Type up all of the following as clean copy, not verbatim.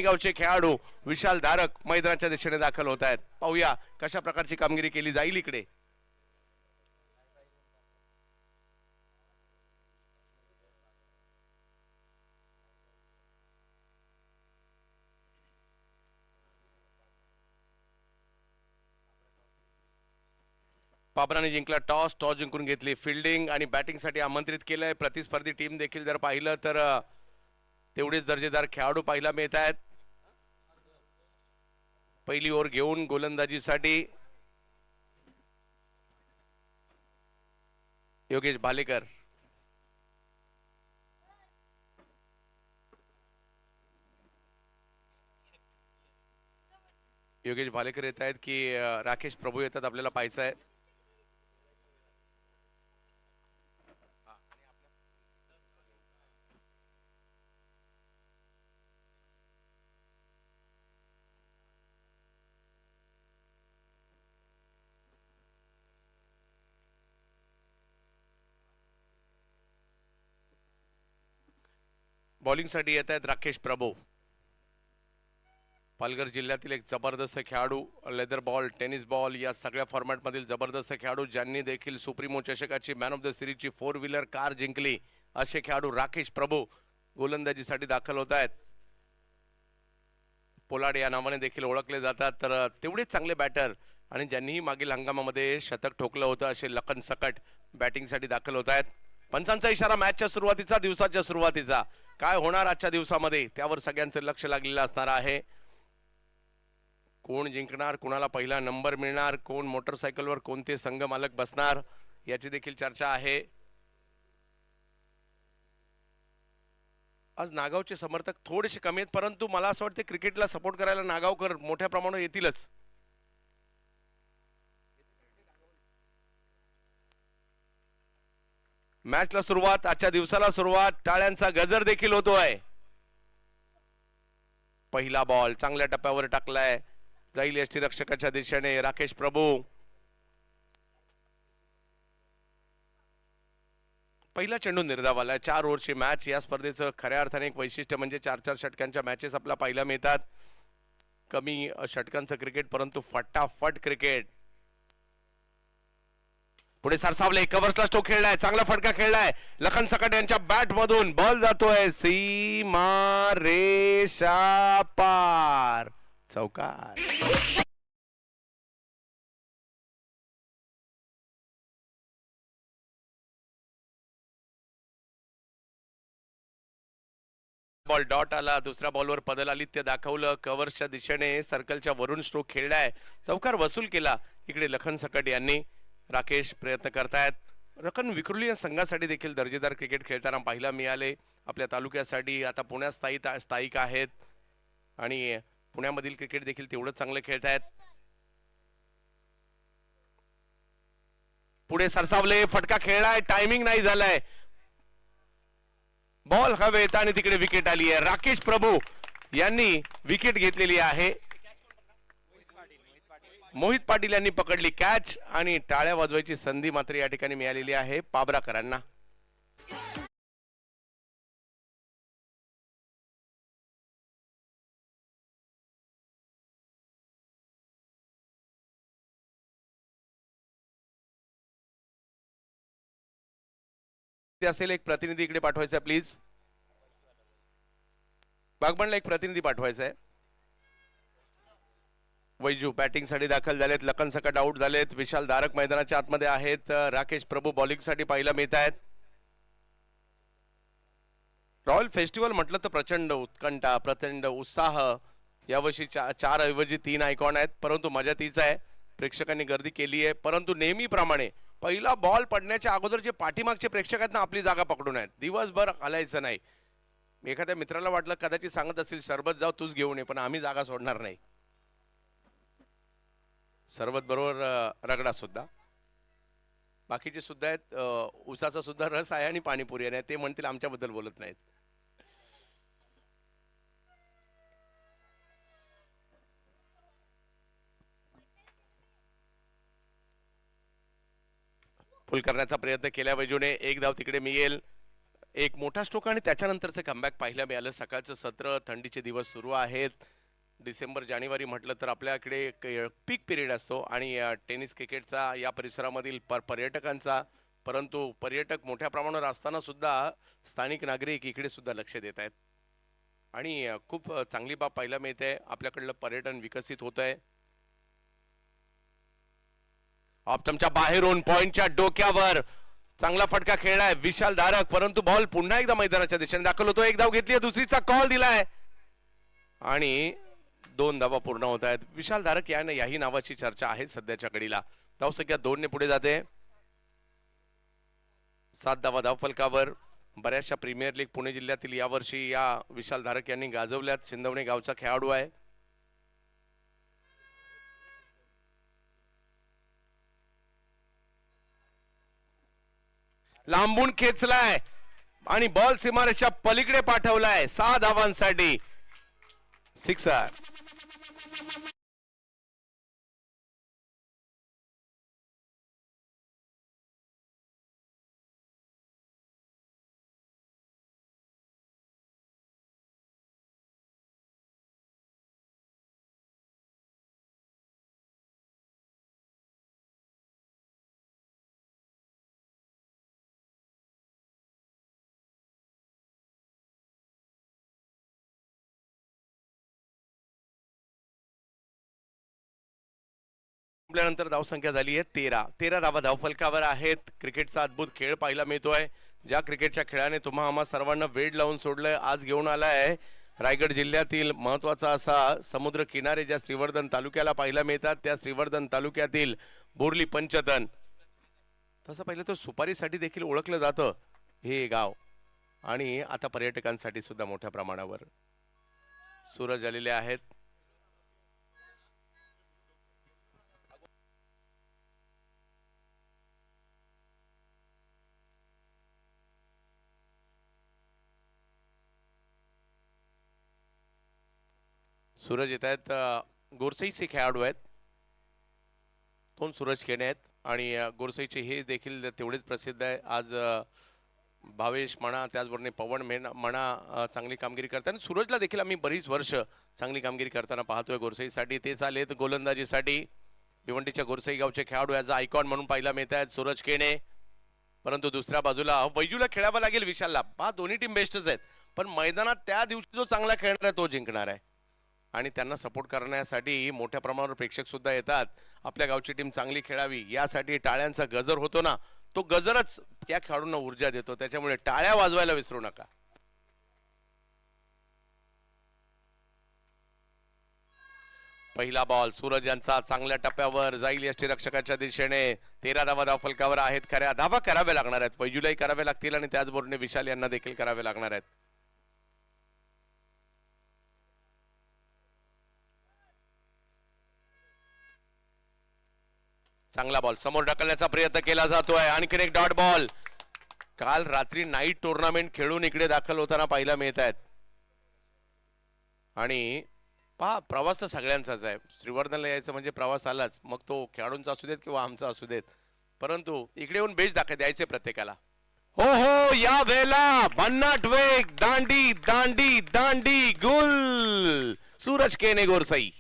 गावचे खेळाडू विशाल धारक मैदानाच्या दिशेने दाखल होत आहेत। पाहूया कशा प्रकारची कामगिरी केली जाईल इकडे। पाबराने जिंकला टॉस जिंकून घेतली फिल्डिंग आणि बॅटिंग साठी आमंत्रित केलंय। प्रतिस्पर्धी टीम देखील जर पाहिलं तर तेवढेच दर्जेदार खेळाडू पाहायला मिळत आहेत। पहिली ओव्हर घेऊन गोलंदाजीसाठी योगेश भालेकर। योगेश भालेकर येत आहेत की राकेश प्रभू येतात आपल्याला पाहायचं आहे। बॉलिंग साठी येत आहेत राकेश प्रभू। पालघर जिल्ह्यातील एक जबरदस्त खेळाडू, लेदर बॉल, टेनिस बॉल या सगळ्या फॉर्मॅट मधील जबरदस्त खेळाडू, ज्यांनी देखील सुप्रीमो चषकाची मॅन ऑफ द सिरीजची 4 व्हीलर कार जिंकली, असे खेळाडू राकेश प्रभू गोलंदाजीसाठी दाखल होत आहेत। पोलाड या नावाने देखील ओळखले जातात। तर तेवढेच चांगले बॅटर आणि ज्यांनीही मागील हंगामामध्ये शतक ठोकलं होतं असे लखन सकट बॅटिंगसाठी दाखल होत आहेत। पंचांचा इशारा मॅचच्या सुरुवातीचा, दिवसाच्या सुरुवातीचा काय होणार आजच्या दिवसामध्ये त्यावर सगळ्यांचं लक्ष लागलेलं असणार आहे। कोण जिंकणार, कोणाला पहिला नंबर मिळणार, कोण मोटरसायकलवर कोणते संघ मालक बसणार याची देखील चर्चा आहे। आज नागावचे समर्थक थोडेसे कमी आहेत, परंतु मला असं वाटतं क्रिकेटला सपोर्ट करायला नागावकर मोठ्या प्रमाणावर येतीलच। मॅचला सुरुवात, आजच्या दिवसाला सुरुवात, टाळ्यांचा गजर देखील होतोय। पहिला बॉल चांगल्या टप्प्यावर टाकलाय, जाईल यष्टीरक्षकाच्या दिशेने राकेश प्रभू। पहिला चेंडू निर्धावाला। 4 ओव्हरची मॅच। या स्पर्धेचं खऱ्या अर्थाने एक वैशिष्ट्य म्हणजे 4-4 षटकांच्या मॅचेस आपल्याला पाहायला मिळतात। कमी षटकांचं क्रिकेट, परंतु फटाफट क्रिकेट। पुढे सरसावले, कव्हर्सला स्ट्रोक खेळलाय, चांगला फटका खेळलाय, लखन सकट यांच्या बॅट मधून बॉल जातोय सीमा रेषा पार, चौकार। बॉल डॉट आला, दुसऱ्या बॉलवर पदल आलित्य दाखवलं, कव्हर्सच्या दिशेने सर्कलच्या वरून स्ट्रोक खेळलाय, चौकार वसूल केला इकडे लखन सकट यांनी। राकेश प्रयत्न करतायत। लखन विक्रोली या संघासाठी देखील दर्जेदार क्रिकेट खेळताना पाहायला मिळाले। आपल्या तालुक्यासाठी आता पुण्यात स्थायिक आहेत आणि पुण्यामधील क्रिकेट देखील तेवढंच चांगलं खेळतायत। पुढे सरसावले, फटका खेळलाय, टायमिंग नाही झालाय, बॉल हवेत आणि तिकडे विकेट आली आहे। राकेश प्रभू यांनी विकेट घेतलेली आहे। मोहित पाटील यांनी पकडली कॅच आणि टाळ्या वाजवायची संधी मात्र या ठिकाणी मिळालेली आहे पाबराकरांना। असेल एक प्रतिनिधी इकडे पाठवायचा प्लीज, बागबनला एक प्रतिनिधी पाठवायचा आहे। वैजू बॅटिंग साठी दाखल झालेत, लखन सकट आउट झालेत, विशाल धारक मैदानाच्या आतमध्ये आहेत, राकेश प्रभू बॉलिंग साठी पाहायला मिळत आहेत। रॉयल फेस्टिवल म्हटलं तर प्रचंड उत्कंठा, प्रचंड उत्साह। यावर्षी 4 ऐवजी 3 आयकॉन आहेत, परंतु मजा तीच आहे, प्रेक्षकांनी गर्दी केली आहे। परंतु नेहमीप्रमाणे पहिला बॉल पडण्याच्या अगोदर जे पाठीमागचे प्रेक्षक आहेत ना, आपली जागा पकडून आहेत, दिवसभर हलायचं नाही। एखाद्या मित्राला वाटलं कदाचित सांगत असेल सरबत जाऊ तूच घेऊन ये, पण आम्ही जागा सोडणार नाही। सरबत बरोबर रगडा सुद्धा, बाकीचे सुद्धा आहेत, उसाचा सुद्धा रस आहे आणि पाणीपुरी आहे, ते म्हणतील आमच्याबद्दल बोलत नाहीत। फुल करण्याचा प्रयत्न केल्या वैजूने, एक धाव तिकडे मिळेल। एक मोठा स्ट्रोक आणि त्याच्यानंतरचं कमबॅक पाहायला मिळालं. सकाळचं सत्र, थंडीचे दिवस सुरू आहेत. डिसेंबर जानेवारी म्हटलं तर आपल्याकडे पीक पिरियड असतो आणि टेनिस क्रिकेटचा या परिसरामधील पर्यटकांचा, परंतु पर्यटक मोठ्या प्रमाणावर असताना सुद्धा स्थानिक नागरिक इकडे सुद्धा लक्ष देत आहेत आणि खूप चांगली बाब पाहायला मिळते. आपल्याकडलं पर्यटन विकसित होत आहे. ऑप्टमच्या बाहेरून पॉइंटच्या डोक्यावर चांगला फटका खेळलाय विशाल धारक, परंतु बॉल पुन्हा एकदा मैदानाच्या दिशेने दाखल होतो. एक धाव घेतली, दुसरीचा कॉल दिलाय आणि 2 धावा पूर्ण होत आहेत. विशाल धारक याही नावाची चर्चा आहे सध्याच्या घडीला. धावसंख्या 2 ने पुढे जाते. 7 धावा धावफलकावर. बऱ्याचशा प्रीमियर लीग पुणे जिल्ह्यातील यावर्षी या विशाल धारक यांनी गाजवल्यात. सिंदवणे गावचा खेळाडू आहे. लांबून खेचलाय आणि बॉल सीमारेषेच्या पलीकडे पाठवलाय. 6 धावांसाठी सिक्सर. संपल्यानंतर धावसंख्या झाली आहे 13 धावा धावफलकावर आहेत. क्रिकेटचा अद्भुत खेळ पाहायला मिळतोय. ज्या क्रिकेटच्या खेळाने तुम्हा आम्हा सर्वांना वेड लावून सोडलंय, आज घेऊन आलाय रायगड जिल्ह्यातील महत्वाचा असा समुद्र किनारे ज्या श्रीवर्धन तालुक्याला पाहायला मिळतात. त्या श्रीवर्धन तालुक्यातील बोर्ली पंचतन, तसं पाहिलं तर सुपारीसाठी देखील ओळखलं जातं हे गाव आणि आता पर्यटकांसाठी सुद्धा मोठ्या प्रमाणावर सूरज आलेले आहेत. सूरज येत आहेत. गोरसईचे खेळाडू आहेत. 2 सूरज केणे आहेत आणि गोरसईचे हे देखील तेवढेच प्रसिद्ध आहे. आज भावेश म्हणा, त्याचबरोबर पवन म्हणा चांगली कामगिरी करतात. सूरजला देखील आम्ही बरीच वर्ष चांगली कामगिरी करताना पाहतोय गोरसईसाठी. ते चालेत गोलंदाजीसाठी. भिवंडीच्या गोरसई गावचे खेळाडू याचा आयकॉन म्हणून पाहायला मिळत आहेत सूरज केणे. परंतु दुसऱ्या बाजूला वैजूला खेळावं लागेल विशालला. दोन्ही टीम बेस्टच आहेत, पण मैदानात त्या दिवशी जो चांगला खेळणार आहे तो जिंकणार आहे आणि त्यांना सपोर्ट करण्यासाठी मोठ्या प्रमाणावर प्रेक्षक सुद्धा येतात. आपल्या गावची टीम चांगली खेळावी यासाठी टाळ्यांचा गजर होतो ना, तो गजरच या खेळाडूंना ऊर्जा देतो. त्याच्यामुळे टाळ्या वाजवायला विसरू नका. पहिला बॉल सूरज यांचा चांगल्या टप्प्यावर जाईल यष्टीरक्षकाच्या दिशेने. 13 धावा धावफलकावर आहेत. खऱ्या धावा कराव्या लागणार आहेत. वैजूलाही कराव्या लागतील आणि त्याचबरोबर विशाल यांना देखील करावे लागणार आहेत. चांगला बॉल समोर ढकलण्याचा प्रयत्न केला जातोय. आणखीन एक डॉट बॉल. काल रात्री नाईट टुर्नामेंट खेळून इकडे दाखल होताना पाहायला मिळत आहेत आणि पहा प्रवास तर सगळ्यांचाच आहे. श्रीवर्धनला यायचं म्हणजे प्रवास आलाच, मग तो खेळाडूंचा असू देत किंवा आमचा असू देत, परंतु इकडे येऊन बेच द्यायचे प्रत्येकाला. हो हो, या वेळेला भन्नाट वेग, दांडी दांडी दांडी गुल. सूरज केने गोरसई.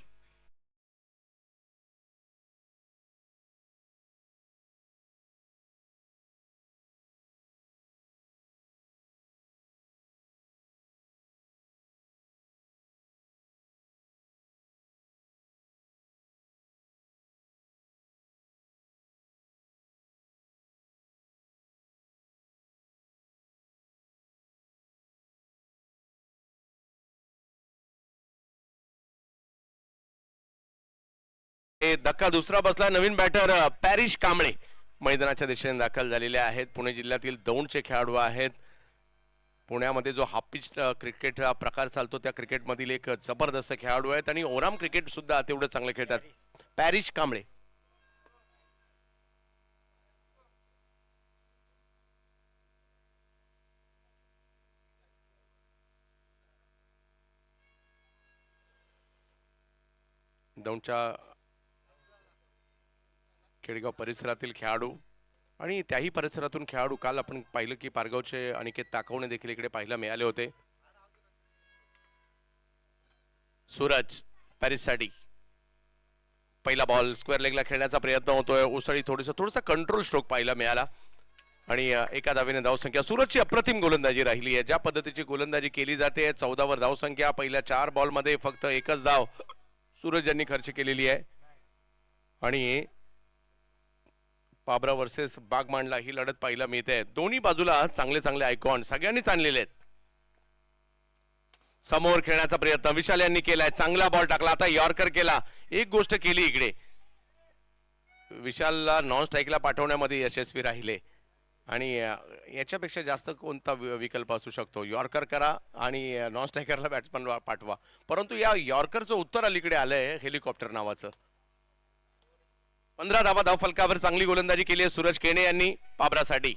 धक्का दुसरा बसला. नवीन बॅटर पॅरिश कांबळे मैदानाच्या दिशेने दाखल झालेले आहेत. पुणे जिल्ह्यातील दौंडचे खेळाडू आहेत. पुण्यामध्ये जो हाफ पिच क्रिकेट हा प्रकार चालतो त्या क्रिकेटमधील एक जबरदस्त खेळाडू आहेत आणि ओराम क्रिकेट सुद्धा तेवढं चांगले खेळतात. पॅरिश कांबळे. दौंडच्या केडगाव परिसरातील खेळाडू आणि त्याही परिसरातून खेळाडू काल आपण पाहिलं की पारगावचे अनिकेत ताकवणे देखील इकडे पाहायला मिळाले होते. सूरज पॅरिससाठी पहिला बॉल स्क्वेअर लेगला खेळण्याचा प्रयत्न होतोय. उसळी थोडासा कंट्रोल स्ट्रोक पाहायला मिळाला आणि एका धावेने धावसंख्या. सूरजची अप्रतिम गोलंदाजी राहिली आहे. ज्या पद्धतीची गोलंदाजी केली जाते, 14 वर धावसंख्या. पहिल्या 4 बॉलमध्ये फक्त एकच धाव सूरज यांनी खर्च केलेली आहे. आणि पाबरा वर्सेस बागमांडला ही लढत पाहायला मिळते. दोन्ही बाजूला चांगले चांगले आयकॉन सगळ्यांनीच आणलेले आहेत. समोर खेळण्याचा प्रयत्न विशाल यांनी केलाय. चांगला बॉल टाकला. आता यॉर्कर केला. एक गोष्ट केली इकडे, विशालला नॉन स्ट्राईकला पाठवण्यामध्ये यशस्वी राहिले. आणि याच्यापेक्षा जास्त कोणता विकल्प असू शकतो? यॉर्कर करा आणि नॉन स्ट्रायकरला बॅट्समन पाठवा. परंतु या यॉर्करचं उत्तर अलीकडे आलंय हेलिकॉप्टर नावाचं. 15 धावा धाव फलकावर चांगली गोलंदाजी केली आहे सूरज केणे यांनी पाबरासाठी.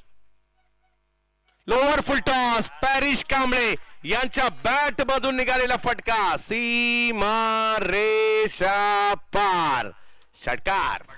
Lower full toss Paris Kamble यांच्या बॅट मधून निघालेला फटका सीमा रेषा पार. षटकार.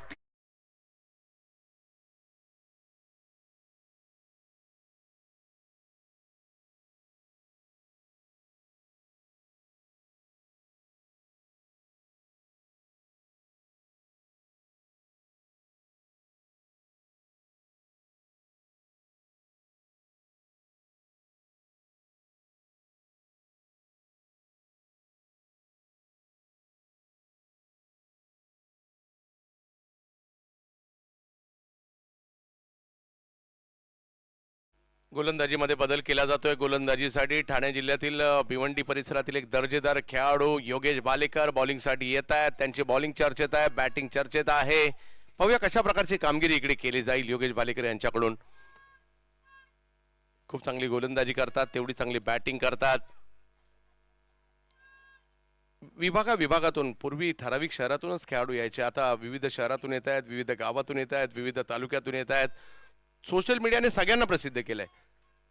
गोलंदाजीमध्ये बदल केला जातोय. गोलंदाजीसाठी ठाणे जिल्ह्यातील भिवंडी परिसरातील एक दर्जेदार खेळाडू योगेश बालेकर बॉलिंगसाठी येत आहेत. त्यांची बॉलिंग चर्चेत आहे, बॅटिंग चर्चेत आहे. पाहूया कशा प्रकारची कामगिरी इकडे केली जाईल योगेश बालेकर यांच्याकडून. खूप चांगली गोलंदाजी करतात, तेवढी चांगली बॅटिंग करतात. विभागातून पूर्वी ठराविक शहरातूनच खेळाडू यायचे, आता विविध शहरातून येत आहेत, विविध गावातून येत आहेत, विविध तालुक्यातून येत आहेत. सोशल मीडियाने सगळ्यांना प्रसिद्ध केलंय.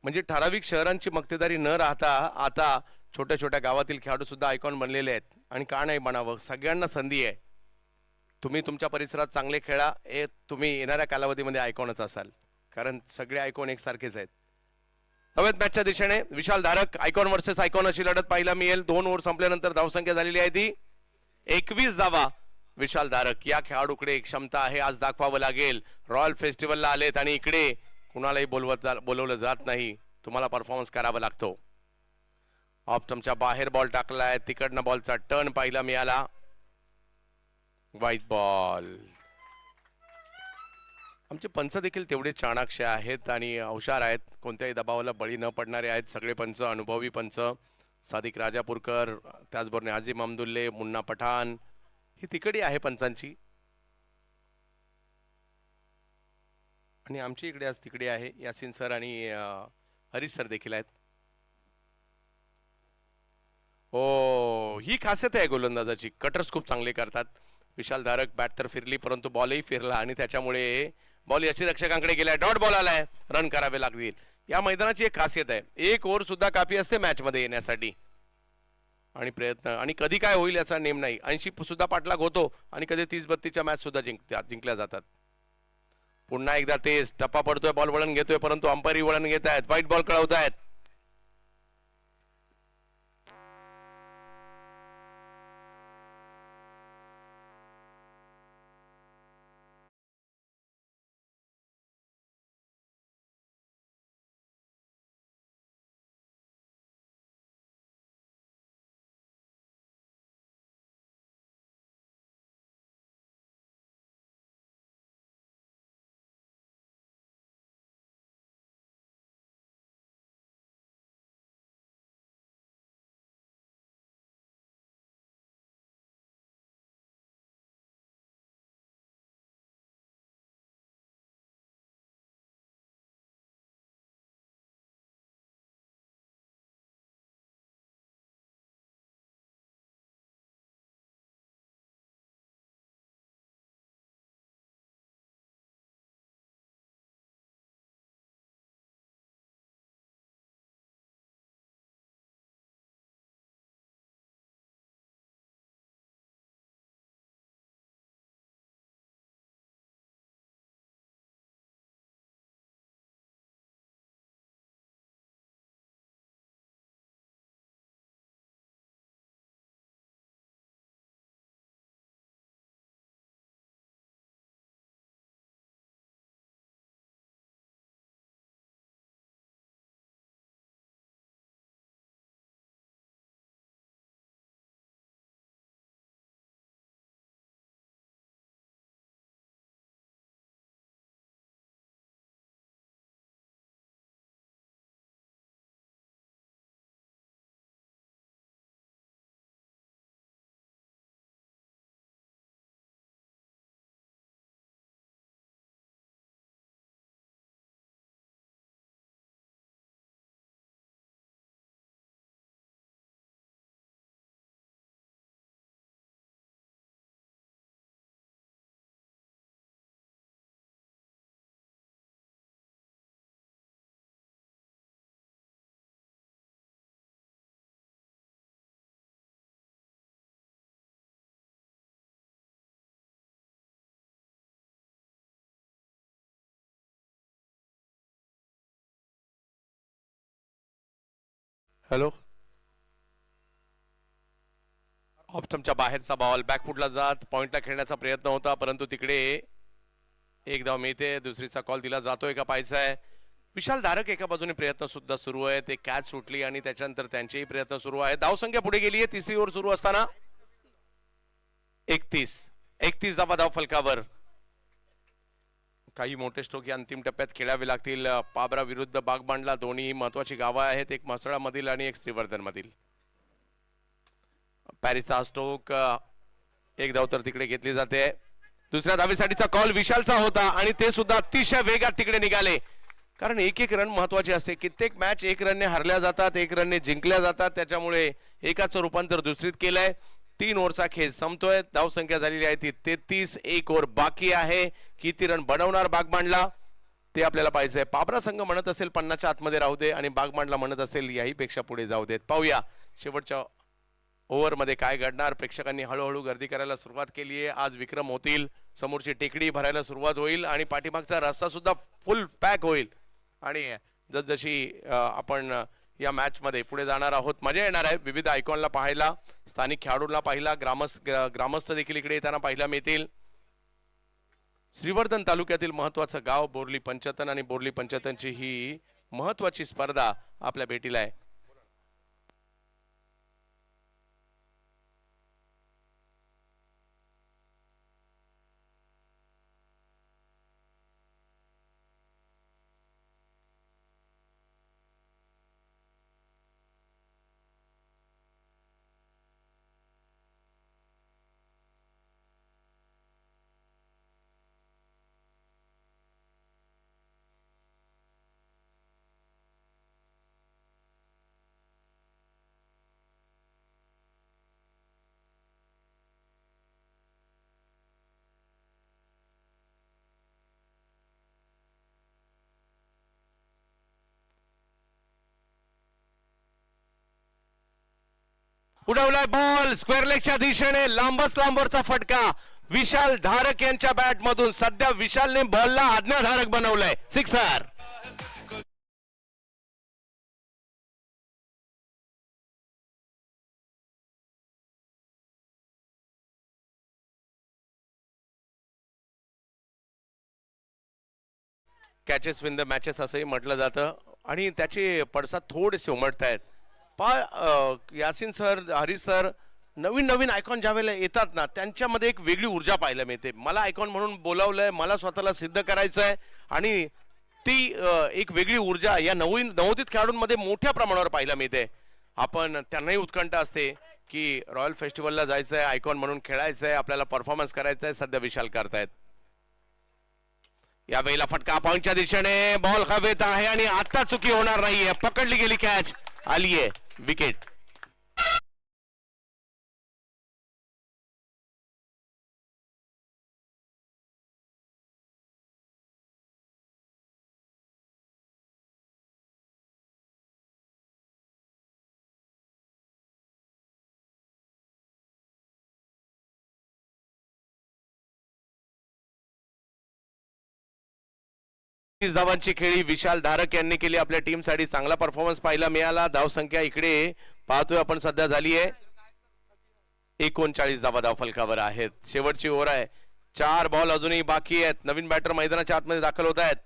म्हणजे ठराविक शहरांची मक्तेदारी न राहता आता छोट्या छोट्या गावातील खेळाडू सुद्धा आयकॉन बनलेले आहेत. आणि का नाही बनावं? सगळ्यांना संधी आहे. तुम्ही तुमच्या परिसरात चांगले खेळा, तुम्ही येणाऱ्या कालावधीमध्ये आयकॉनच असाल, कारण सगळे आयकॉन एकसारखेच आहेत. हवेत मॅचच्या दिशेने विशाल धारक आयकॉन वर्सेस आयकॉन अशी लढत पाहायला मिळेल. 2 ओव्हर संपल्यानंतर धावसंख्या झालेली आहे ती 21 धावा. विशाल धारक या खेळाडूकडे एक क्षमता आहे, आज दाखवावं लागेल. रॉयल फेस्टिवलला आलेत आणि इकडे कुणालाही बोलवलं जात नाही, तुम्हाला परफॉर्मन्स करावा लागतो. ऑफ स्टंपच्या बाहेर बॉल टाकलाय, तिकडनं बॉलचा टर्न पाहायला मिळाला. White ball. आमचे पंच देखील तेवढे चाणाक्ष आहेत आणि हुशार आहेत, कोणत्याही दबावाला बळी न पडणारे आहेत सगळे पंच. अनुभवी पंच सादिक राजापूरकर, त्याचबरोबर नाझीम अमदुल्ले, मुन्ना पठाण, ही तिकडी आहे पंचांची. आणि आमची इकडे आज तिकडे आहे, यासिन सर आणि हरीश सर देखील आहेत. हो, ही खासियत आहे गोलंदाजाची, कटर्स खूप चांगले करतात. विशाल धारक बॅट तर फिरली परंतु बॉलही फिरला आणि त्याच्यामुळे बॉल यष्टीरक्षकांकडे गेलाय. डॉट बॉल आलाय, रन करावे लागतील. या मैदानाची एक खासियत आहे, 1 ओव्हर सुद्धा काफी असते मॅच मध्ये येण्यासाठी. आणि प्रयत्न आणि कधी काय होईल याचा नेम नाही. 80 सुद्धा पाठलाग होतो आणि कधी 30-32च्या मॅच सुद्धा जिंकल्या जातात. पुन्हा एकदा तेच टप्पा पडतोय, बॉल वळण घेतोय परंतु अंपायरी वळण घेत आहेत, व्हाईट बॉल कळवतायत. हॅलो, ऑप्शनच्या बाहेरचा बॉल बॅकफुटला जात पॉइंटला खेळण्याचा प्रयत्न होता, परंतु तिकडे एक धाव मिळते. दुसरीचा कॉल दिला जातोय का पाहायचा आहे. विशाल धारक एका बाजूने प्रयत्न सुद्धा सुरू आहे, ते कॅच सुटली आणि त्याच्यानंतर त्यांचेही प्रयत्न सुरू आहे. धावसंख्या पुढे गेली आहे. तिसरी ओव्हर सुरू असताना 31 धावा धाव फलकावर. काही मोठे स्ट्रोक या अंतिम टप्प्यात खेळावे लागतील. पाबरा विरुद्ध बागबांडला दोन्ही महत्वाची गावं आहेत, एक म्हसळामधील आणि एक श्रीवर्धन मधील. पॅरिसचा स्ट्रोक एक धाव तर तिकडे घेतली जाते. दुसऱ्या धावेसाठीचा कॉल विशालचा होता आणि ते सुद्धा अतिशय वेगात तिकडे निघाले, कारण एक एक रन महत्वाची असते. कित्येक मॅच एक रनने हरल्या जातात, एक रनने जिंकल्या जातात, त्याच्यामुळे एकाचं रूपांतर दुसरीत केलंय. 3 ओव्हरचा खेळ संपतोय. धावसंख्या झालेली आहे ती 33. 1 ओव्हर बाकी आहे. किती रन बनवणार बागबांडला ते आपल्याला पाहिजे. पाबरा संघ म्हणत असेल 50च्या आतमध्ये राहू दे आणि बागबांडला म्हणत असेल याही पेक्षा पुढे जाऊ देत. पाहूया शेवटच्या ओव्हरमध्ये काय घडणार. प्रेक्षकांनी हळूहळू गर्दी करायला सुरुवात केली आहे. आज विक्रम होतील, समोरची टेकडी भरायला सुरुवात होईल आणि पाठीमागचा रस्ता सुद्धा फुल पॅक होईल. आणि जसजशी आपण या मॅच मध्ये पुढे जाणार आहोत, मजा येणार आहे. विविध आयकॉनला पाहायला, स्थानिक खेळाडूंना पाहिला, ग्रामस्थ देखील इकडे येताना पाहायला मिळतील. श्रीवर्धन तालुक्यातील महत्वाचं गाव बोर्ली पंचतन आणि बोर्ली पंचतनची ही महत्वाची स्पर्धा आपल्या भेटीला आहे. उडवलाय बॉल स्क्वेअर लेगच्या दिशेने, लांबच लांबवरचा फटका विशाल धारक यांच्या बॅट मधून. सध्या विशालने बॉलला आज्ञाधारक बनवलंय. Sixer. Catches win the matches असंही म्हटलं जातं आणि त्याचे पडसाद थोडेसे उमटत आहेत. यासिन सर, हरीश सर, नवीन नवीन आयकॉन ज्या वेळेला येतात ना, त्यांच्यामध्ये एक वेगळी ऊर्जा पाहायला मिळते. मला आयकॉन म्हणून बोलावलंय, मला स्वतःला सिद्ध करायचं आहे आणि ती एक वेगळी ऊर्जा या नवोदित खेळाडूंमध्ये मोठ्या प्रमाणावर पाहायला मिळते. आपण त्यांनाही उत्कंठा असते की रॉयल फेस्टिवलला जायचं आहे, आयकॉन म्हणून खेळायचं आहे, आपल्याला परफॉर्मन्स करायचा आहे. सध्या विशाल करतायत. यावेळेला फटका पॉइंटच्या दिशेने, बॉल हवेत आहे आणि आता चुकी होणार नाहीये. पकडली गेली कॅच, आलीये विकेट. धावांची खेळी विशाल धारक यांनी केली. आपल्या टीम साठी चांगला परफॉर्मन्स पाहायला मिळाला. धावसंख्या इकडे पाहतोय आपण सध्या झाली आहे 39 धावा धाव फलकावर आहेत. शेवटची ओव्हर आहे. 4 बॉल अजूनही बाकी आहेत. नवीन बॅटर मैदानाच्या आतमध्ये दाखल होत आहेत.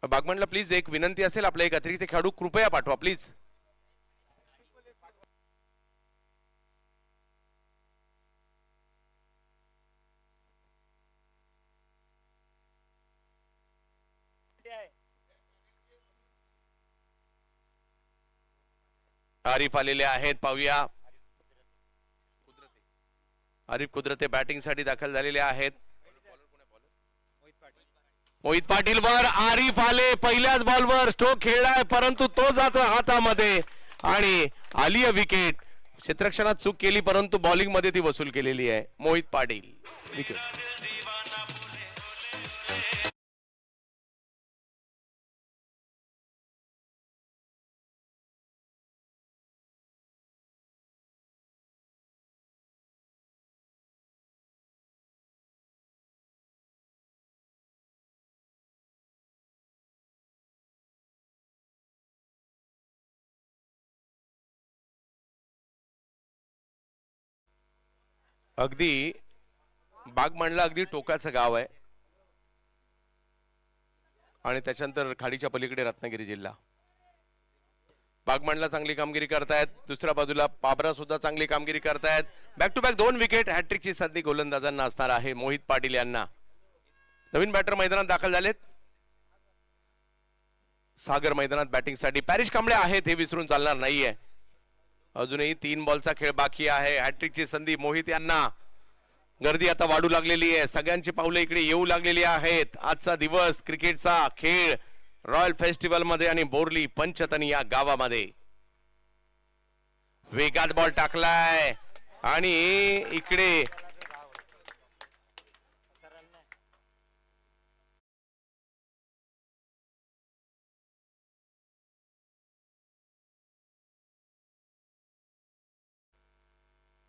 बागमनला प्लीज एक विनंती असेल, आपला एक अतिरिक्त खेळाडू कृपया पाठवा प्लीज. आरिफ आलेले आहेत, पाहूया. आरिफ कुदरते बॅटिंग साठी दाखल झालेले आहेत. मोहित पाटील वर आरिफ आले. पहिल्याच बॉलवर स्ट्रोक खेळलाय, परंतु तो जातो हातामध्ये आणि आली विकेट. क्षेत्ररक्षणात चूक केली, परंतु बॉलिंग मध्ये ती वसूल केलेली आहे. मोहित पाटील विकेट. अगदी बागमांडला अगदी टोकाचं गाव आहे आणि त्याच्यानंतर खाडीच्या पलीकडे रत्नागिरी जिल्हा. बागमांडला चांगली कामगिरी करतायत, दुसऱ्या बाजूला पाबरा सुद्धा चांगली कामगिरी करतायत. बॅक टू बॅक 2 विकेट, हॅट्रिकची संधी गोलंदाजांना असणार आहे मोहित पाटील यांना. नवीन बॅटर मैदानात दाखल झालेत. सागर मैदानात बॅटिंगसाठी पॅरिश कांबळे आहेत, हे विसरून चालणार नाहीये. अजूनही 3 बॉलचा खेळ बाकी आहे. हॅट्रिकची संधी मोहित यांना. गर्दी आता वाढू लागलेली आहे, सगळ्यांची पावले इकडे येऊ लागलेली आहेत. आजचा दिवस क्रिकेटचा खेळ रॉयल फेस्टिवल मध्ये आणि बोरली पंचतन या गावामध्ये. वेगात बॉल टाकलाय आणि इकडे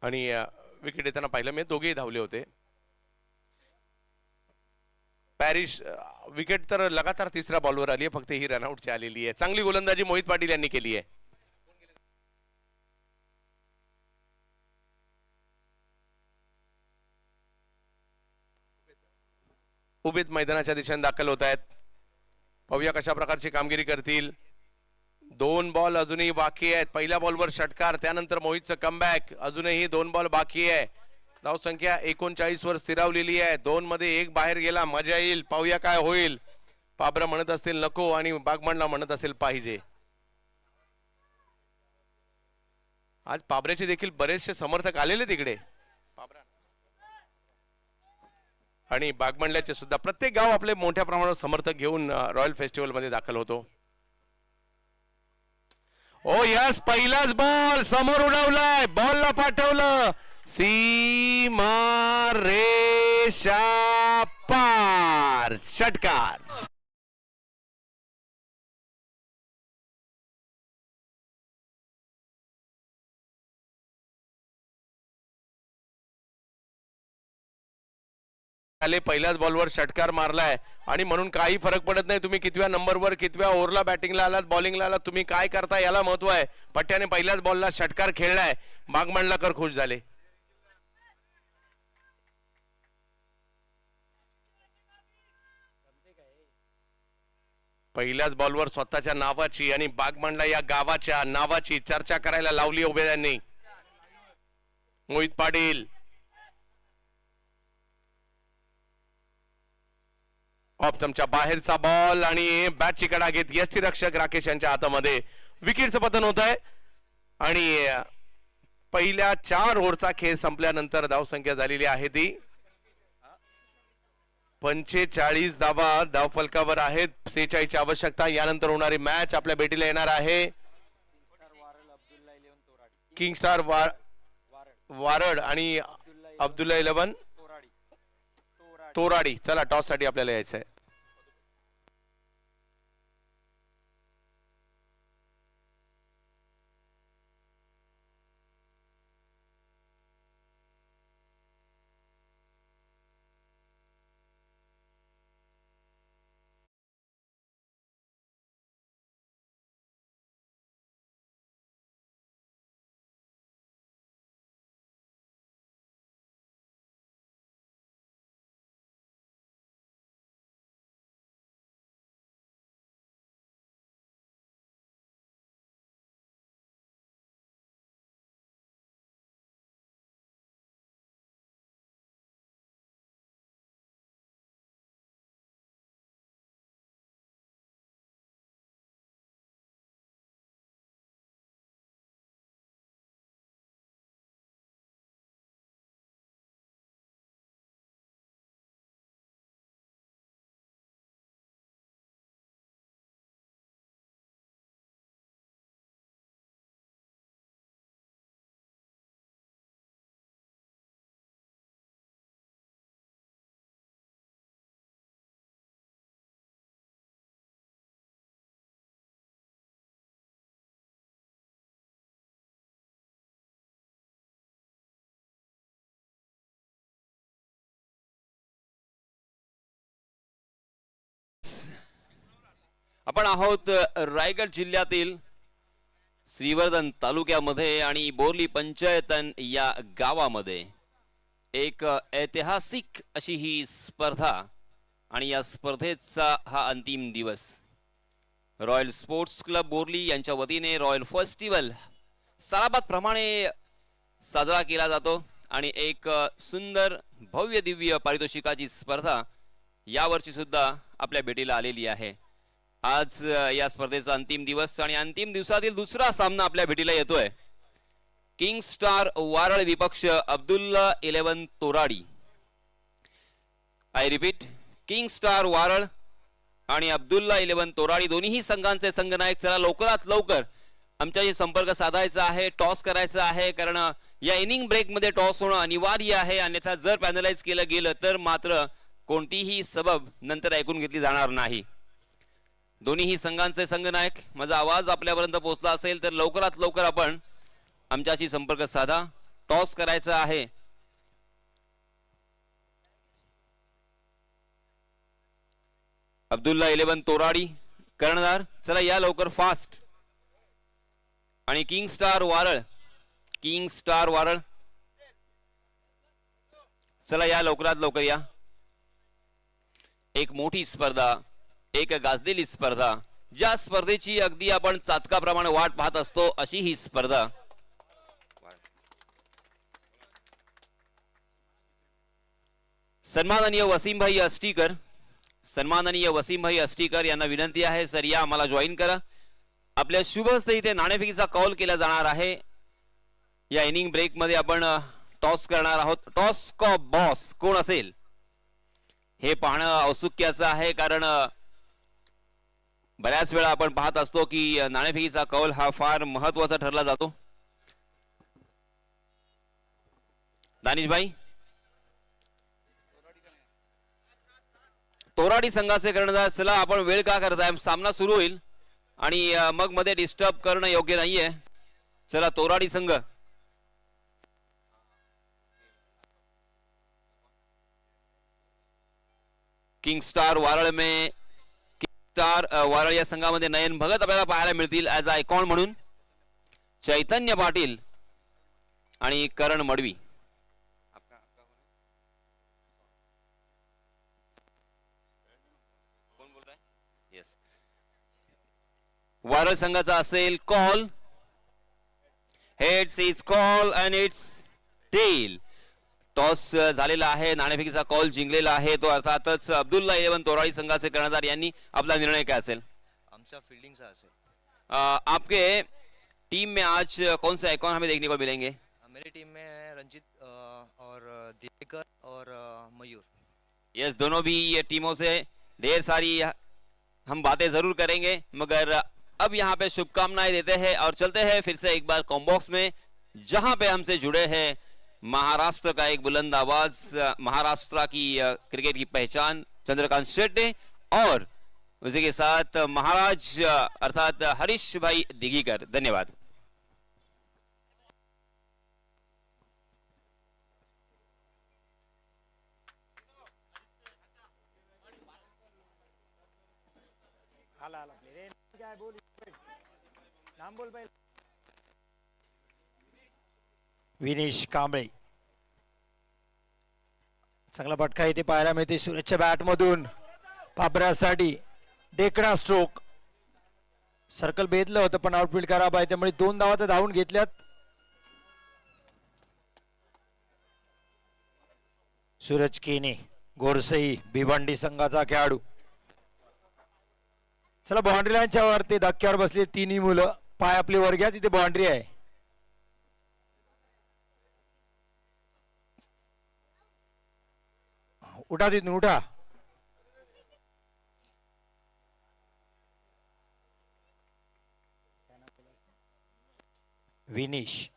आणि विकेट येताना पाहिलं मी, दोघेही धावले होते. पॅरिश विकेट तर लगातार तिसऱ्या बॉलवर आली आहे, फक्त ही रनआउटची आलेली आहे. चांगली गोलंदाजी मोहित पाटील यांनी केली आहे. उभेत मैदानाच्या दिशेने दाखल होत आहेत. पाहूया कशा प्रकारची कामगिरी करतील. 2 बॉल अजूनही बाकी आहेत. पहिल्या बॉलवर षटकार, त्यानंतर मोहितचं कमबॅक. अजूनही 2 बॉल बाकी आहे. धाव संख्या 39 वर स्थिरावलेली आहे. 2 मध्ये 1 बाहेर गेला, मजा येईल. पाहूया काय होईल. पाबरा म्हणत असतील नको आणि बागमांडला म्हणत असेल पाहिजे. आज पाबऱ्याचे देखील बरेचसे समर्थक आलेले तिकडे आणि बागमांडल्याचे सुद्धा. प्रत्येक गाव आपले मोठ्या प्रमाणावर समर्थक घेऊन रॉयल फेस्टिवल मध्ये दाखल होतो. ओ यस, पहिलाच बॉल समोर उडवलाय, बॉलला पाठवलं. सीमा रेषा पार, षटकार. पहिल्याच बॉलवर षटकार मारलाय आणि म्हणून काही फरक पडत नाही तुम्ही कितव्या नंबरवर कितव्या ओव्हरला बॅटिंगला आलात, बॉलिंगला आलात, तुम्ही काय करता याला महत्व आहे. पट्ट्याने पहिल्याच बॉलला षटकार खेळलाय. बागमांडलाकर खुश झाले. पहिल्याच बॉलवर स्वतःच्या नावाची आणि बागमांडला या गावाच्या नावाची चर्चा करायला लावली उभेद्यांनी. मोहित पाटील ऑप्टमच्या बाहेरचा बॉल आणि बॅटची कडा घेत यष्टीरक्षक राकेश यांच्या हातामध्ये. विकेटचं पतन होत आहे आणि पहिल्या 4 ओव्हरचा खेळ संपल्यानंतर धावसंख्या झालेली आहे ती 45 धावा धावफलकावर आहेत. 46 ची आवश्यकता. यानंतर होणारी मॅच आपल्या भेटीला येणार आहे. किंगस्टार वारड आणि अब्दुल्ला 11 तोराडी. चला टॉस साठी आपल्याला यायचं आहे. आपण आहोत रायगड जिल्ह्यातील श्रीवर्धन तालुक्यामध्ये आणि बोरली पंचायतन या गावामध्ये. एक ऐतिहासिक अशी ही स्पर्धा आणि या स्पर्धेचा हा अंतिम दिवस रॉयल स्पोर्ट्स क्लब बोर्ली यांच्या वतीने रॉयल फेस्टिवल सालाबाद प्रमाणे साजरा केला जातो आणि एक सुंदर भव्य दिव्य पारितोषिकाची स्पर्धा यावर्षी सुद्धा आपल्या भेटीला आलेली आहे. आज या स्पर्धेचा अंतिम दिवस आणि अंतिम दिवसातील दुसरा सामना आपल्या भेटीला येतोय. किंग स्टार वारळ विपक्ष अब्दुल्ला 11 तोराडी. I repeat, King Star Waral आणि अब्दुल्ला 11 तोराडी दोन्ही संघांचे संघनायक. चला लवकरात लवकर आमच्याशी संपर्क साधायचा आहे, टॉस करायचा आहे, कारण या इनिंग ब्रेक मध्ये टॉस होणं अनिवार्य आहे. अन्यथा जर पॅनलाइज केलं गेलं तर मात्र कोणतीही सबब नंतर ऐकून घेतली जाणार नाही. दोन्ही संघांचे संघनायक, माझा आवाज आपल्यापर्यंत पोहोचला असेल तर लवकरात लवकर आपण आमच्याशी संपर्क साधा. टॉस करायचा आहे. अब्दुल्ला 11 तोराडी कर्णधार. चला या लवकर फास्ट. आणि किंग स्टार वारळ, किंग स्टार वारळ चला या लवकरात लवकर या. एक मोठी स्पर्धा, एक गाजलेली स्पर्धा, ज्या स्पर्धेची अगदी आपण चातकाप्रमाणे वाट पाहत असतो अशी ही स्पर्धा. सन्माननीय वसीमभाई अस्टीकर, सन्माननीय वसीमभाई अस्टीकर यांना विनंती आहे, सर या आम्हाला जॉईन करा. आपल्या शुभ हस्ते इथे नाणेफेकीचा कॉल केला जाणार आहे. या इनिंग ब्रेक मध्ये आपण टॉस करणार आहोत. टॉस का बॉस कोण असेल हे पाहणं औत्सुक्याचं आहे, कारण बऱ्याच वेळा आपण पाहत असतो की नाणेफेकीचा कौल हा फार महत्वाचा ठरला जातो. दानिशभाई, तोराडी संघाचे कर्णधार. चला आपण वेळ का करताय, सामना सुरू होईल आणि मग मध्ये डिस्टर्ब करणं योग्य नाहीये. चला तोराडी संघ. किंग स्टार वारळ में स्टार वारळ या संघामध्ये नयन भगत आपल्याला पाहायला मिळतील ऍज आयकॉन म्हणून. चैतन्य पाटील आणि करण मडवी. वारळ संघाचा असेल call. Heads is call and it's tail. Toss झालेला आहे, नाणेफेकीचा कॉल जिंकलेला आहे तो अर्थातच अब्दुल्ला 11 तोराडी संघाचे कर्णधार यांनी. आपला निर्णय काय असेल? आमचा फील्डिंगचा असेल. आपके टीम में आज कौन से आइकॉन हमें देखने को मिलेंगे? मेरी टीम में है रंजीत और दिवेकर और मयूर. यस, दोनों भी ये टीमों से ढेर सारी हम बातें जरूर करेंगे, मगर अब यहाँ पे शुभकामनाएं देते हैं और चलते हैं फिर से एक बार कॉम्बॉक्स में, जहां पे हमसे जुड़े हैं महाराष्ट्र का एक बुलंद आवाज, महाराष्ट्र की क्रिकेट की पहचान चंद्रकांत शेट्टे और उसी के साथ महाराज अर्थात हरीश भाई दिघीकर. धन्यवाद. विनेश कांबळे, चांगला फटका इथे पाहायला मिळते सूरजच्या बॅट मधून. पाबऱ्यासाठी डेकणा स्ट्रोक. सर्कल बेदलं होतं पण आउटफील्ड खराब आहे, त्यामुळे 2 धावा तर धावून घेतल्यात. सूरज केने, गोरसई भिवंडी संघाचा खेळाडू. चला बाउंड्री लाईनच्या वरती धक्क्यावर बसले तिन्ही मुलं. पाय आपली वर घ्या, तिथे बाउंड्री आहे. उठा तिथून, उठा. विनीश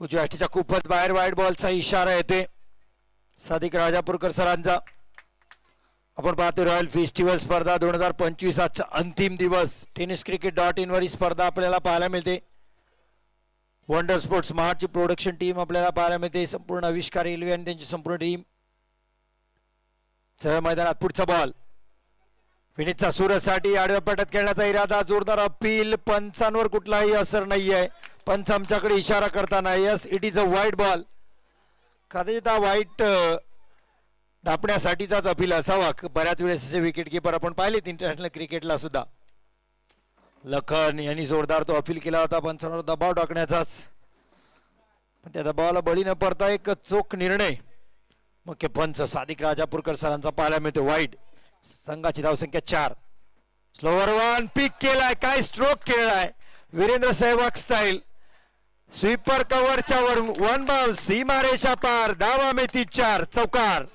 उजव्या अष्टीच्या खूपच बाहेर वाईड बॉलचा इशारा येते सादिक राजापूरकर सरांचा. आपण पाहतो रॉयल फेस्टिवल स्पर्धा 2025 आजचा अंतिम दिवस. tenniscricket.in वर ही स्पर्धा आपल्याला पाहायला मिळते. वंडर स्पोर्ट्स महाडची प्रोडक्शन टीम आपल्याला पाहायला मिळते. संपूर्ण आविष्कार रेल्वे आणि त्यांची संपूर्ण टीम. सह मैदानात पुढचा बॉल विनीतचा सूरजसाठी आडव्या पट्ट्यात खेळण्याचा इरादा. जोरदार अपील, पंचांवर कुठलाही असर नाहीये. पंच आमच्याकडे इशारा करताना यस इट इज अ वाईट बॉल. कदाचित हा वाईट डापण्यासाठीचाच अपील असावा. बऱ्याच वेळेस असे विकेट किपर आपण पाहिलेत इंटरनॅशनल क्रिकेटला सुद्धा. लखन यांनी जोरदार तो अपील केला होता पंचांवर दबाव टाकण्याचाच, पण त्या दबावाला बळी न पडता एक चोख निर्णय मुख्य पंच सादिक राजापूरकर सरांचा पाहायला मिळतो. वाईड संघाची धावसंख्या 4. स्लोवर वन पिक केलाय, काय स्ट्रोक केलाय वीरेंद्र सहवाग स्टाईल. स्वीपर कव्हरच्या वरून वन बाउन्स सीमारेषा पार. धावा मिळती 4. चौकार.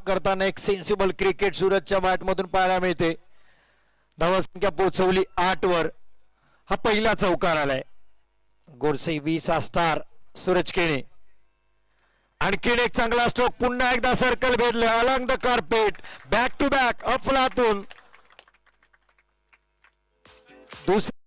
करताना एक सेन्सिबल क्रिकेट सुरतच्या बॅटमधून पाहायला मिळते. धावसंख्या पोहोचवली 8 वर. हा पहिला चौकार आलाय. गोडसे 20 हा स्टार सूरज केणे. आणखीन एक चांगला स्ट्रोक. पुन्हा एकदा सर्कल भेटले along the carpet. Back to back अफलातून दुसरा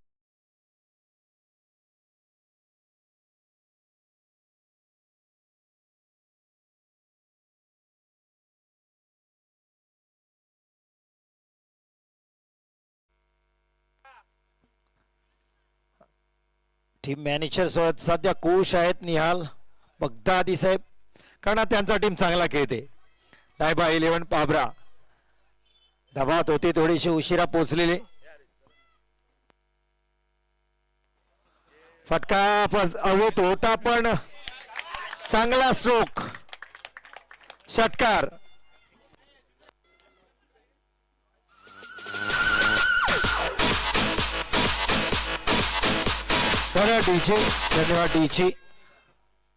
टीम मॅनेजर सध्या खुश आहेत निहाल बगदादी साहेब, कारण त्यांचा टीम चांगला खेळते. डायबा 11 पाबरा दबावात होते, थोडीशी उशिरा पोहोचलेले. फटका हवेत होता पण चांगला स्ट्रोक. षटकार. डीचे धन्यवाद. डीचे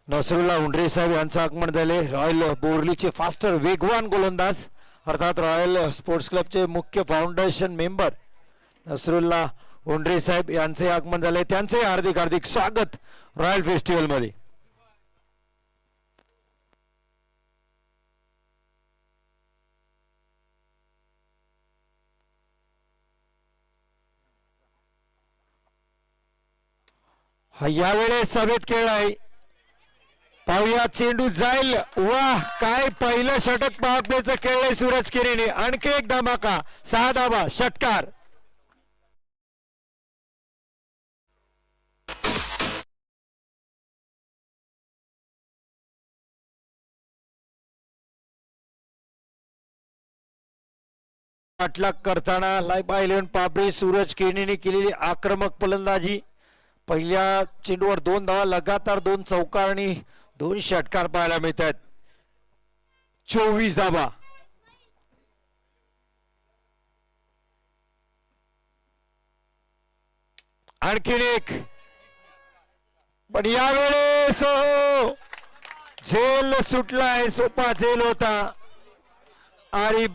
नसरुल्ला उंडरे साहेब यांचं आगमन झाले. रॉयल बोरलीचे फास्टर वेगवान गोलंदाज अर्थात रॉयल स्पोर्ट्स क्लबचे मुख्य फाउंडेशन मेंबर नसरुल्ला उंडरे साहेब यांचे आगमन झाले. त्यांचे हार्दिक हार्दिक स्वागत रॉयल फेस्टिवल मध्ये. यावेळेस सभेत खेळलाय. पाहूया चेंडू जाईल. वाह, काय पहिलं षटक पॉवरप्लेचं खेळलंय सूरज केरीने. आणखी एक धमाका. 6 धावा. षटकार. पाठलाग करताना लाईफ 11 पाबरे सूरज केरीने केलेली आक्रमक फलंदाजी. पहिल्या चेंडूवर 2 धावा, लगातार 2 चौकार आणि 2 षटकार पाहायला मिळतात. 24 धावा. आणखीन एक, पण यावेळेस झेल सुटलाय. सोपा झेल होता आणि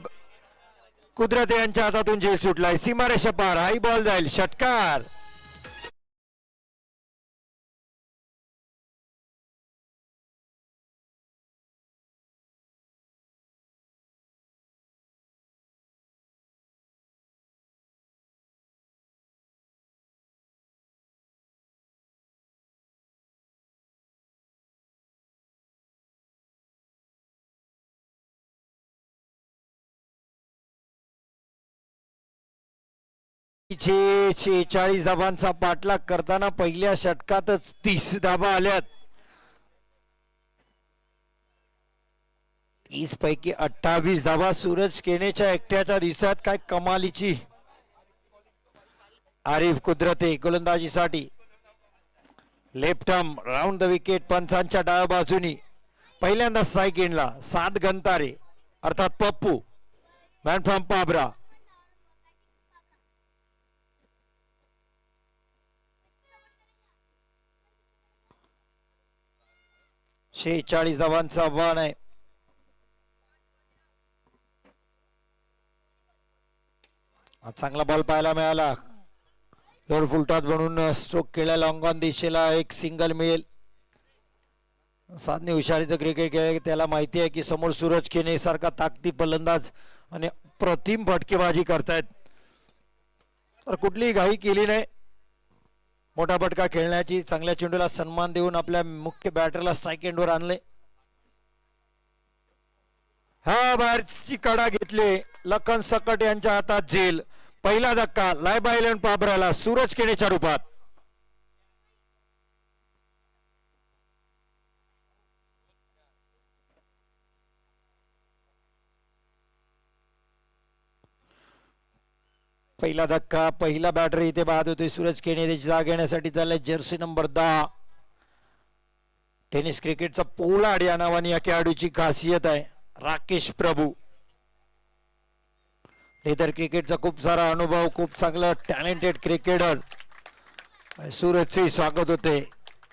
कुदरत यांच्या हातातून झेल सुटलाय. सीमारेषा पार. हाई बॉल जाईल. षटकार. चे 46 धाबांचा पाठलाग करताना पहिल्या षटकातच 30 धाबा आल्यात. 30 पैकी 28 धाबा सूरज केनेच्या एकट्याच्या दिसतात. काय कमालीची आरिफ कुदरते गोलंदाजीसाठी. Left arm round the wicket. पंचांच्या डाव्या बाजूनी पहिल्यांदा स्ट्राईक एंडला 7 गंतारे अर्थात पप्पू मॅन फ्रॉम पाबरा. 46 धावांचं आव्हान आहे. चांगला बॉल पाहायला मिळाला. लोअर फुलटॉस बनवून स्ट्रोक केला. लॉंग ऑन दिशेला एक सिंगल मिळेल. साधने हुशारीचं क्रिकेट खेळ त्याला माहिती आहे की समोर सूरज केने सारखा ताकदी फलंदाज आणि प्रतिम फटकेबाजी करतायत, तर कुठलीही घाई केली नाही. मोठा फटका खेळण्याची, चांगल्या चेंडूला सन्मान देऊन आपल्या मुख्य बॅटरला स्ट्राईक एंडवर आणले. हा बाहेरची कडा घेतली. लखन सकट यांच्या हातात झेल. पहिला धक्का लायबा आयलंड पाबराला सूरज केणेच्या रूपात. पहिला धक्का, पहिला बॅटर इथे बाद होते. सूरज केणे त्याची जागा घेण्यासाठी चाललाय जर्सी नंबर 10. टेनिस क्रिकेटचा पोलाड या नावाने या खेळाडूची खासियत आहे, राकेश प्रभू. लेदर क्रिकेटचा खूप सारा अनुभव, खूप चांगला टॅलेंटेड क्रिकेटर. सूरजचे स्वागत होते.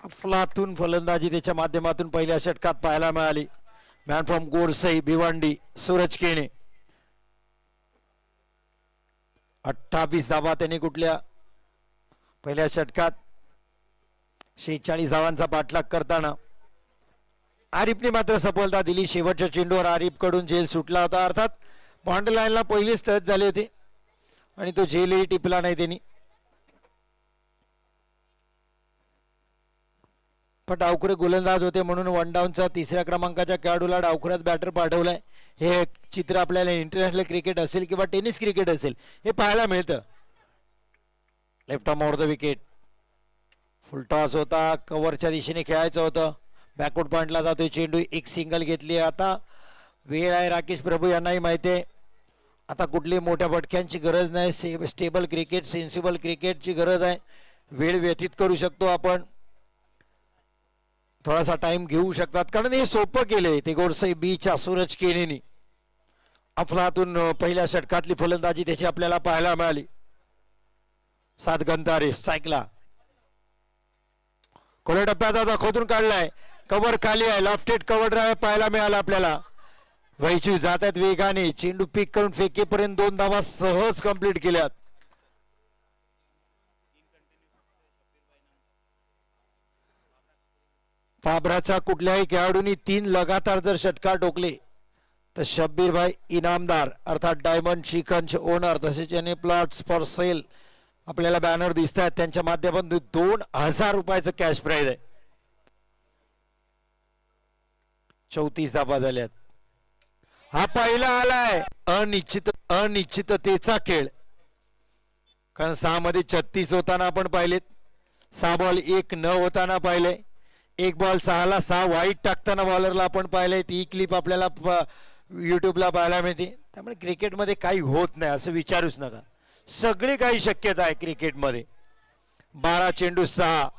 अफलातून फलंदाजी त्याच्या माध्यमातून पहिल्या षटकात पाहायला मिळाली. Man from Gorsai Bhiwandi Suraj Kene. 28 धावा त्यांनी कुठल्या पहिल्या षटकात 46 धावांचा पाठलाग करताना. आरिफने मात्र सफलता दिली. शेवटच्या चेंडूवर आरिफ कडून झेल सुटला होता. अर्थात पॉइंट लाईनला पहिलीच टच झाली होती आणि तो झेलही टिपला नाही त्यांनी. पण डावखुरे गोलंदाज होते म्हणून वन डाऊनचा तिसऱ्या क्रमांकाच्या खेळाडूला डावखुऱ्यात बॅटर पाठवलाय. हे चित्र आपल्याला इंटरनॅशनल क्रिकेट असेल किंवा टेनिस क्रिकेट असेल हे पाहायला मिळतं. Left arm over the wicket. Full toss होता, कव्हरच्या दिशेने खेळायचं होतं. बॅकवर्ड पॉइंटला जातोय चेंडू. एक सिंगल घेतली. आता वेळ आहे. राकेश प्रभू यांनाही माहिती आहे आता कुठली मोठ्या फटक्यांची गरज नाही. स्टेबल क्रिकेट, सेन्सिबल क्रिकेटची गरज आहे. वेळ व्यतीत करू शकतो आपण, थोडासा टाइम घेऊ शकतात कारण हे सोपं केले ते गोरसई बीच्या सूरज केणेनी. अफलातून पहिल्या षटकातली फलंदाजी त्याची आपल्याला पाहायला मिळाली. 7 गंतारे स्ट्राईकला. खोल्या टप्प्यात आता खोदून काढलाय. कव्हर खाली आहे. लॉफ्टेड कव्हर ड्राईव्ह पाहायला मिळाला आपल्याला. वैचू जात आहेत वेगाने. चेंडू पिक करून फेकेपर्यंत 2 धावा सहज कंप्लीट केल्यात. पाबराच्या कुठल्याही खेळाडूंनी 3 लगातार जर षटकार टोकले तर शब्बीर भाई इनामदार अर्थात डायमंड चिकनचे ओनर तसेच याने प्लॉट्स फॉर सेल आपल्याला बॅनर दिसत आहेत त्यांच्या माध्यमातून 2000 रुपयाचं कॅश प्राइज आहे. 34 धावा झाल्यात. हा पहिला आलाय अनिश्चिततेचा खेळ. कारण 6 मध्ये 36 होताना आपण पाहिलेत. 6 बॉल 1 न होताना पाहिले. 1 बॉल 6ला 6 वाईट टाकताना बॉलरला आपण पाहिले. ती क्लिप आपल्याला युट्यूबला पाहायला मिळते. त्यामुळे क्रिकेटमध्ये काही होत नाही असं विचारूच नका. सगळी काही शक्यता आहे क्रिकेटमध्ये. 12 चेंडू 6